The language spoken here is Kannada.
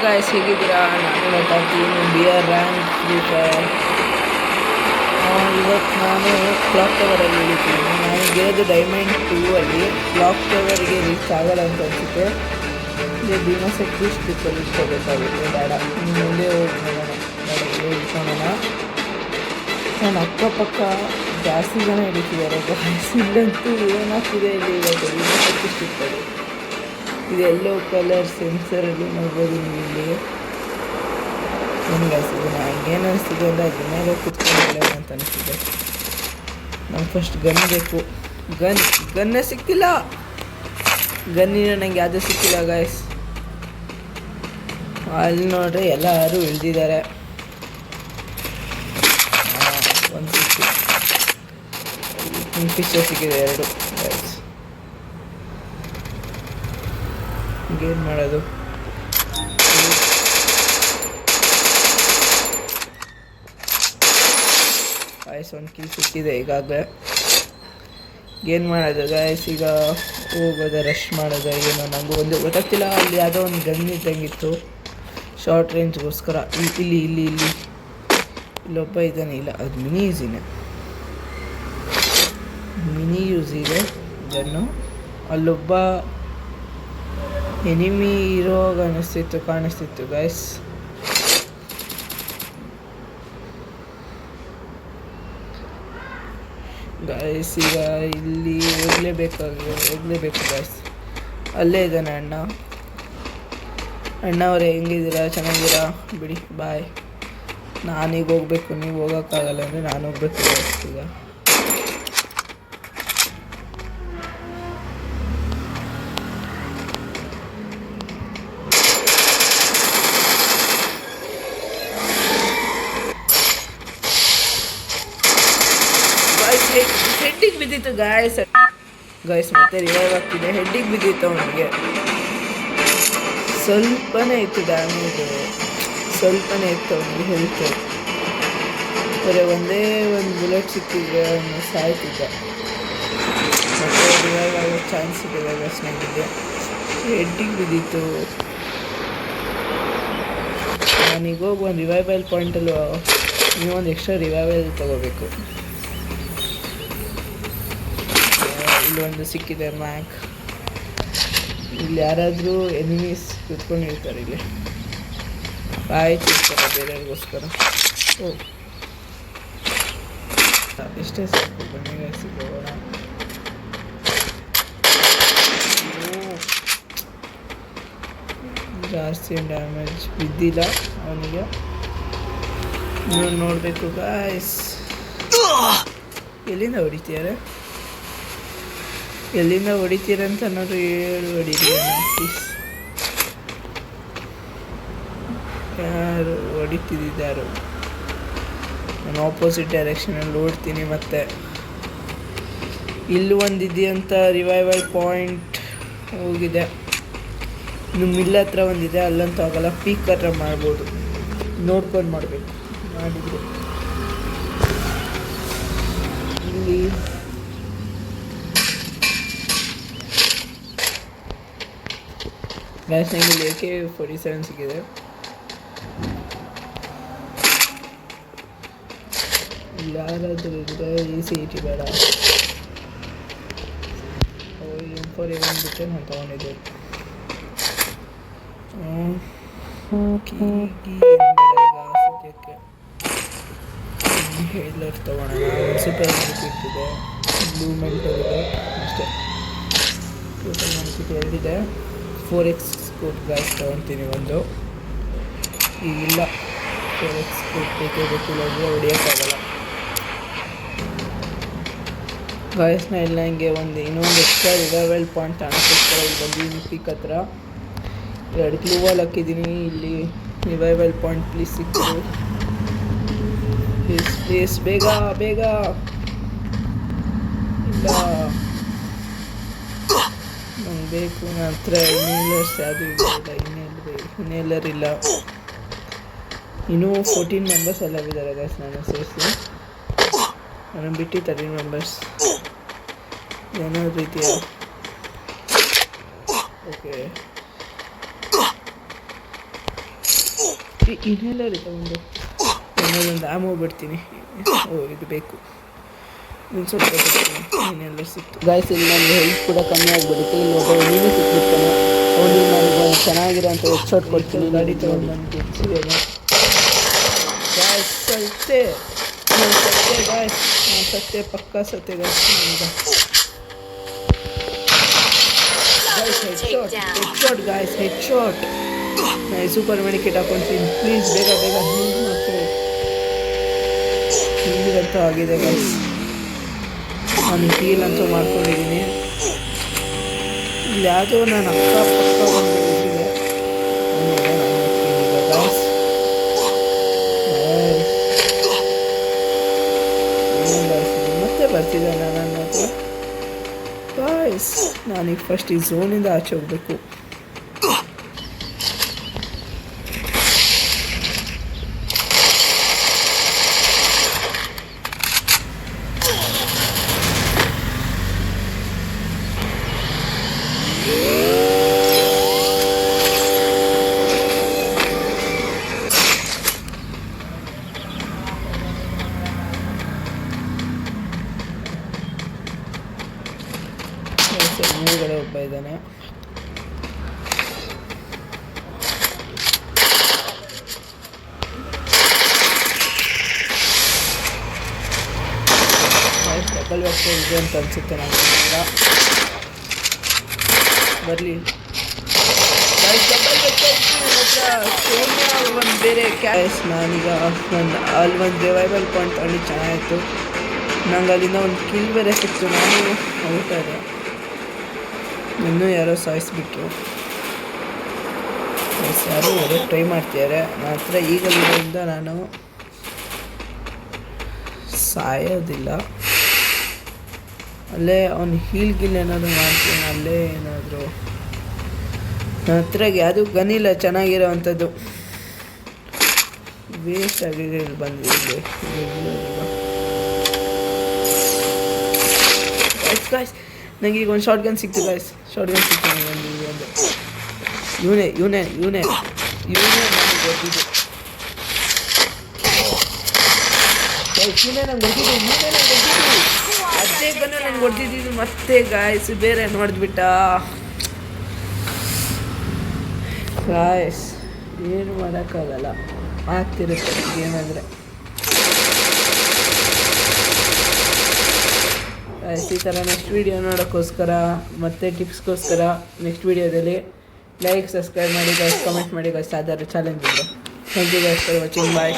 ಗಾಯ್ಸ್, ಹೇಗಿದ್ದೀರಾ? ನಾನು ಮಾತಾಡ್ತೀನಿ ಬಿಯರ್ ರ್ಯಾಂಕ್ ಫ್ರೀ ಫೈರ್. ಇವತ್ತು ನಾನು ಕ್ಲಾಕ್ ಟವರಲ್ಲಿ ಇಳಿತೀನಿ. ನನಗಿರೋದು ಡೈಮಂಡ್ 2 ಅಲ್ಲಿ. ಕ್ಲಾಕ್ ಟವರಿಗೆ ರೀಚ್ ಆಗಲ್ಲ ಅಂತ ಅನಿಸುತ್ತೆ. ಇಲ್ಲಿ ಭೀಮಶಕ್ತಿ ಸ್ಟಿಪ್ಪಲ್ಲಿ ಇಟ್ಕೋಬೇಕಾಗುತ್ತೆ. ಬೇಡ, ಮುಂದೆ ಹೋಗಿ ನೋಡೋಣ. ಬೇಡ, ಇಲ್ಲೇ ಇಟ್ಕೊಳ್ಳೋಣ. ನನ್ನ ಅಕ್ಕಪಕ್ಕ ಜಾಸ್ತಿ ಜನ ಹಿಡಿತಿದ್ದಾರೆ ಗಾಯ್ಸ್. ಇಲ್ಲಂತೂ ಏನಾಗ್ತಿದೆ ಇಲ್ಲಿ ಇವತ್ತು ಭೀಮಶಕ್ತಿ ಸ್ಟಿಪ್ಪಲ್ಲಿ. ಇದು ಎಲ್ಲೋ ಕಲರ್ ಸೆನ್ಸರಲ್ಲಿ ನೋಡ್ಬೋದು ನೀವು ಇಲ್ಲಿ. ನನಗೆ ಅನಿಸ್ತಿದೆ ಏನು ಅನಿಸ್ತಿದೆ ಅಂದರೆ ಅದ್ರ ಮೇಲೆ ಕುತ್ಕೊಂಡಿಲ್ಲ ಅಂತ ಅನಿಸ್ತಿದೆ. ನಂಗೆ ಫಸ್ಟ್ ಗನ್ ಬೇಕು. ಗನ್ನೇ ಸಿಕ್ತಿಲ್ಲ. ಗನ್ನಿನ ನಂಗೆ ಯಾವುದೂ ಸಿಕ್ಕಿಲ್ಲ ಗಾಯ್ಸ್. ಅಲ್ಲಿ ನೋಡ್ರಿ ಎಲ್ಲರೂ ಇಳಿದಿದ್ದಾರೆ. ಒಂದು ಸಿಕ್ಕಿ ಕಿಂಗ್ಫಿಶರ್ ಸಿಕ್ಕಿದೆ 2 ಗಾಯ್ಸ್. ಏನು ಮಾಡೋದು? ಗಾಯ್ಸ್ ಒಂದು ಕಿಲ್ ಸಿಕ್ಕಿದೆ ಈಗಾಗಲೇ. ಏನು ಮಾಡೋದು ಗಾಯ್ಸ್? ಈಗ ಹೋಗೋದು, ರಶ್ ಮಾಡೋದು, ಏನೋ ನನಗೂ ಒಂದು ಗೊತ್ತಾಗ್ತಿಲ್ಲ. ಅಲ್ಲಿ ಯಾವುದೋ ಒಂದು ಗನ್ ಇದ್ದಂಗಿತ್ತು ಶಾರ್ಟ್ ರೇಂಜ್ಗೋಸ್ಕರ. ಇಲ್ಲೊಬ್ಬ ಇದ್ದಾನೆ. ಇಲ್ಲ, ಅದು ಮಿನಿ ಯೂಸ್ ಇದೆ ಗನ್ನು. ಅಲ್ಲೊಬ್ಬ ಎನಿಮಿ ಇರೋವಾಗ ಕಾಣಿಸ್ತಿತ್ತು ಗಾಯ್ಸ್. ಈಗ ಇಲ್ಲಿ ಹೋಗಲೇಬೇಕು ಗಾಯ್ಸ್. ಅಲ್ಲೇ ಇದ್ದಾನೆ ಅಣ್ಣ ಅವರೇ, ಹೆಂಗಿದ್ದೀರಾ? ಚೆನ್ನಾಗಿದ್ದೀರಾ? ಬಿಡಿ, ಬಾಯ್. ನಾನೀಗ ಹೋಗ್ಬೇಕು. ನೀವು ಹೋಗೋಕ್ಕಾಗಲ್ಲ ಅಂದರೆ ನಾನು ಹೋಗ್ಬೇಕು ಗಾಯ್ಸ್. ಈಗ ಹೆಡ್ಡಿಗೆ ಬಿದ್ದಿತ್ತು ಗಾಯ್ಸ್. ಮತ್ತೆ ರಿವೈವ್ ಆಗ್ತಿದೆ. ಹೆಡ್ಡಿಗೆ ಬಿದ್ದಿತ್ತು ಅವನಿಗೆ. ಸ್ವಲ್ಪನೇ ಇತ್ತು ಡ್ಯಾಮೇಜ್, ಸ್ವಲ್ಪನೇ ಇತ್ತು ಅವನಿಗೆ ಹೆಲ್ತ್. ಬರೀ ಒಂದೇ ಒಂದು ಬುಲೆಟ್ ಸಿಕ್ಕಿದ್ರೆ ಅವನು ಸಾಯ್ತಿದ್ದ. ಮತ್ತೆ ರಿವೈವ್ ಆಗೋ ಚಾನ್ಸ್ ಇದೆ ಗಾಯ್ಸ್ ನನಗೆ. ಹೆಡ್ಡಿಗೆ ಬಿದ್ದಿತ್ತು. ನಾನೀಗ ಹೋಗಿ ಒಂದು ರಿವೈವಲ್ ಪಾಯಿಂಟಲ್ಲೂ ನೀವೊಂದು ಎಕ್ಸ್ಟ್ರಾ ರಿವೈವಲ್ ತೊಗೋಬೇಕು. ಇಲ್ಲೊಂದು ಸಿಕ್ಕಿದೆ ಮ್ಯಾಕ್. ಇಲ್ಲಿ ಯಾರಾದರೂ ಎನಿಮೀಸ್ ಕೂತ್ಕೊಂಡಿರ್ತಾರೆ. ಇಲ್ಲಿ ಕಾಯ್ತಿರ್ತಾರೆ ಬೇರೆಯವ್ರಿಗೋಸ್ಕರ. ಎಷ್ಟೇ ಸಾಕು, ಬನ್ನಿಗೆ ಸಿಗೋಣ. ಜಾಸ್ತಿ ಡ್ಯಾಮೇಜ್ ಬಿದ್ದಿಲ್ಲ ಅವನಿಗೆ. ನೀವು ನೋಡಬೇಕು ಗಾಯ್ಸ್. ಎಲ್ಲಿಂದ ಹೊಡಿತೀರಂತ ಅನ್ನೋದು ಹೊಡೀರಿ ಪ್ಲೀಸ್. ಯಾರು ಹೊಡಿತಿದ್ದಾರೋ? ನಾನು ಆಪೋಸಿಟ್ ಡೈರೆಕ್ಷನಲ್ಲಿ ಓಡ್ತೀನಿ. ಮತ್ತೆ ಇಲ್ಲೂ ಒಂದಿದೆಯಂತ ರಿವೈವಲ್ ಪಾಯಿಂಟ್ ಹೋಗಿದೆ. ಇನ್ನು ಮಿಲ್ ಹತ್ರ ಒಂದಿದೆ, ಅಲ್ಲಂತೂ ಆಗಲ್ಲ. ಪೀಕ್ ಹತ್ರ ಮಾಡ್ಬೋದು, ನೋಡ್ಕೊಂಡು ಮಾಡಬೇಕು. ಮಾಡಿದ್ರು ಇಲ್ಲಿ ಮ್ಯಾಚ್ ನಂಗೆ AK-47 ಸಿಕ್ಕಿದೆ. ಯಾರಾದರೂ ಇದ್ರೆ EC80 ಬೇಡ. M4A1 ಬಿಟ್ಟೆ ನಾನು ತೊಗೊಂಡಿದ್ದೆ. ಸದ್ಯಕ್ಕೆ ಹೇಳರ್ ತೊಗೊಳೋಣ. ಸೂಪರ್ ಮಾರ್ಕೆಟ್ ಇದೆ, ಬ್ಲೂ ಮೆಂಟಲ್ ಇದೆ, ಅಷ್ಟೇ. ಸೂಪರ್ ಮಾರ್ಕೆಟ್ 2 ಇದೆ. 4x ಸ್ಕೋಪ್ ಗಾಯ್ಸ್ ತೊಗೊಳ್ತೀನಿ ಒಂದು. ಈಗಿಲ್ಲ 4x ಸ್ಕೋಪ್ ಬೇಕಿಲ್ಲ ಅಂದರೆ ಹೊಡಿಯೋಕ್ಕಾಗಲ್ಲ ಗಾಯ್ಸ್ನ. ಇಲ್ಲ ಹಂಗೆ ಇನ್ನೊಂದು ಎಕ್ಸ್ಟ್ರಾ ರಿವೈವಲ್ ಪಾಯಿಂಟ್ ಅನ್ನೋಕ್ಕೋಸ್ಕರ ಇಲ್ಲಿ ಬಂದಿದ್ದೀನಿ ಪೀಕ್ ಹತ್ರ. 2 ಕ್ಲೂವಲ್ಲಿ ಹಾಕಿದ್ದೀನಿ. ಇಲ್ಲಿ ರಿವೈವಲ್ ಪಾಯಿಂಟ್ ಪ್ಲೀಸ್ ಸಿಕ್ಕಿದ್ರು. ಪ್ಲೀಸ್ ಬೇಗ ಇಲ್ಲ ನಂಗೆ ಬೇಕು. ನನ್ನ ಹತ್ರ ಇನ್ಹೇಲರ್ಸ್ ಯಾವುದೂ ಇಲ್ಲ. ಇನ್ಹೇಲರ್ ಇಲ್ಲ. ಇನ್ನೂ 14 ಮೆಂಬರ್ಸ್ ಎಲ್ಲ ಇದ್ದಾರೆ ಗಾಯ್ಸ್. ನಾನು ಸೇರಿಸಿ ನಾನು ಬಿಟ್ಟು 13 ಮೆಂಬರ್ಸ್ ಏನಾದರೂ ಇದೆಯಾ? ಓಕೆ ಇನ್ನೆಲ್ಲರೂ ತಗೊಂಡು ಇನ್ನೊಂದು ಆಮೋ ಬಿಡ್ತೀನಿ. ಇದು ಬೇಕು ಒಂದು ಸ್ವಲ್ಪ ಬಿಡ್ತೀನಿ. ಇನ್ನೆಲ್ಲ ಸಿಕ್ತು ಗಾಯ್ಸ್. ಇಲ್ಲಿ ನನಗೆ ಹೆಲ್ತ್ ಕೂಡ ಕಮ್ಮಿ ಆಗಿಬಿಡುತ್ತೆ. ಇಲ್ಲಿ ಒಬ್ಬ ನೀನು ಸಿಕ್ಬಿಡ್ತಾನೆ. ಅವನಿಗೆ ನನಗೆ ಒಂದು ಚೆನ್ನಾಗಿರೋಂಥ ಹೆಡ್ಶಾಟ್ ಕೊಡ್ತೀನಿ. ಗಾಡಿ ತೊಗೊಂಡು ನಾನು ಗೆಲ್ಸಿದ್ದೇನೆ ಗಾಯ್ಸ್. ಸತ್ತೆ ಗಾಯ್ಸ್, ನಾನು ಸತ್ತೆ, ಪಕ್ಕಾ ಸತ್ತೆ ಗಾಯ್ಸ್. Headshot guys, headshot. ನಾನು ಸೂಪರ್ ಮೆಡಿಕೇಟ್ ಹಾಕೊಳ್ತೀನಿ ಪ್ಲೀಸ್. ಬೇಗ ಬೇಗ ಹೀಗಂತೂ ಆಗಿದೆ ಗಾಯ್ಸ್. ನಾನು ಹೀಲ್ ಅಂತೂ ಮಾಡ್ಕೊಂಡಿದ್ದೀನಿ. ಇಲ್ಲಿ ಯಾವುದೋ ನಾನು ಅಕ್ಕಪಕ್ಕ ಒಂದು ಇದಿದೆ ಗಾಯ್ಸ್. ಮತ್ತೆ ಬರ್ತಿದ್ದಾನೆ ನನ್ನ ಹತ್ರ ಗಾಯ್ಸ್. ನಾನೀಗ ಫಸ್ಟ್ ಈ ಝೋನಿಂದ ಆಚೆ ಹೋಗ್ಬೇಕು. ಮೂರುಗಡೆ ಒಬ್ಬ ಇದ್ದಾನೆ. ಡಬಲ್ ವೆಕ್ಟರ್ ಇದೆ ಅಂತ ಅನ್ಸುತ್ತೆ. ನನಗೆ ಬರಲಿ ಒಂದು ಬೇರೆ ಕ್ಯಾಶ್. ನಾನೀಗ ಅಲ್ಲಿ ಒಂದು ರಿವೈವಲ್ ಪಾಯಿಂಟ್ ಅಲ್ಲಿ ಚೆನ್ನಾಗಿತ್ತು. ನಂಗೆ ಅಲ್ಲಿಂದ ಒಂದು ಕಿಲ್ ಬೇರೆ ಸಿಕ್ತು. ನಾನು ಔಟ್ ಆದೆ. ಇನ್ನೂ ಯಾರೋ ಸಾಯಿಸ್ಬಿಟ್ರು. ಯಾರೋ ಟ್ರೈ ಮಾಡ್ತಿದ್ದಾರೆ. ನನ್ನ ಹತ್ರ ಈಗಲಿಂದ ನಾನು ಸಾಯೋದಿಲ್ಲ. ಅಲ್ಲೇ ಅವ್ನು ಹೀಲ್ ಏನಾದರೂ ಮಾಡ್ತೀನಿ. ಅಲ್ಲೇ ಏನಾದರೂ ನನ್ನ ಹತ್ರ ಯಾವುದೂ ಗನ್ನಿಲ್ಲ ಚೆನ್ನಾಗಿರೋ ಅಂಥದ್ದು. ವೇಸ್ಟ್ ಆಗಿದೆ. ಇಲ್ಲಿ ಬಂದಿದೆ ಗಾಯ್ಸ್. ನನಗೆ ಈಗ ಒಂದು ಶಾರ್ಟ್ ಗನ್ ಸಿಕ್ತು ಗಾಯ್ಸ್. ಶಾರ್ಟ್ ಗನ್ ಸಿಕ್ತು ನನಗೆ ಒಂದು ಇವನೇ ನನಗೆ ಗೊತ್ತಿದ್ದು. ನಂಗೆ ಗೊತ್ತಿದ್ದು ಅದೇ ಗನ್ನ ನಂಗೆ ಹೊಡೆದಿದ್ದು. ಮತ್ತೆ ಗಾಯ್ಸ್ ಬೇರೆ ನೋಡಿದ್ಬಿಟ್ಟ ಗಾಯ್ಸ್. ಏನು ಮಾಡೋಕ್ಕಾಗಲ್ಲ, ಆಗ್ತಿರುತ್ತೆ ಗೇಮ್ ಅಂದರೆ. ಈ ಥರ ನೆಕ್ಸ್ಟ್ ವೀಡಿಯೋ ನೋಡೋಕ್ಕೋಸ್ಕರ ಮತ್ತು ಟಿಪ್ಸ್ಗೋಸ್ಕರ ನೆಕ್ಸ್ಟ್ ವೀಡಿಯೋದಲ್ಲಿ ಲೈಕ್ ಸಬ್ಸ್ಕ್ರೈಬ್ ಮಾಡಿ ಗಾಯ್ಸ್, ಕಮೆಂಟ್ ಮಾಡಿ ಗಾಯ್ಸ್. ಯಾವ್ದಾದ್ರು ಚಾಲೆಂಜ್ ಇದೆ. Thank you guys for watching. Bye.